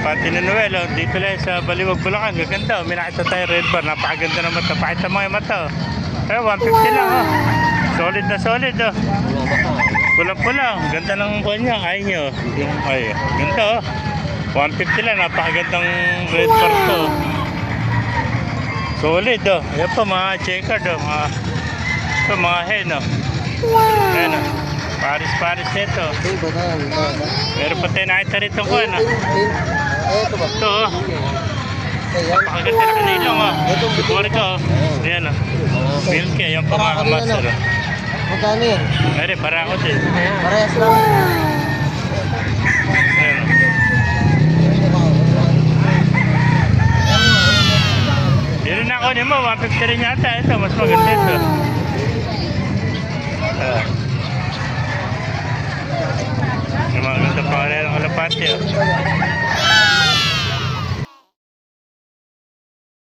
kalapati ni Noel, oh. Dito lang sa Baliwag, Bulacan. Gaganda, oh. May nakita tayo red bar. Napakaganda ng mata. Pakita mo yung mata, oh. Eh, 150 lang, oh. Solid na solid, oh. Pulang-pula. Ganda ng buwan niya. Ay nyo. Ay, ganda, oh. 150 lang. Napakagandang red bar to. Solid, oh. Ayan pa, mga checkered, oh. Mga hen, oh. Ayan, oh. Paris nito. Meron pa tayo nakita rito ko, ano? Ito ba? Ito, oh. Napakaganda na kanilong, oh. Bukuri ko, oh. Ayan, oh. Milky, ayan pa mga kamaster, oh. Magkano yan? Meron, barako din. Parehas lang. Ayan, oh. Yun na ako niyo mo, 150 rin yata. Ito, mas maganda ito. Yung mga ganda pa rin ang kalapati, oh.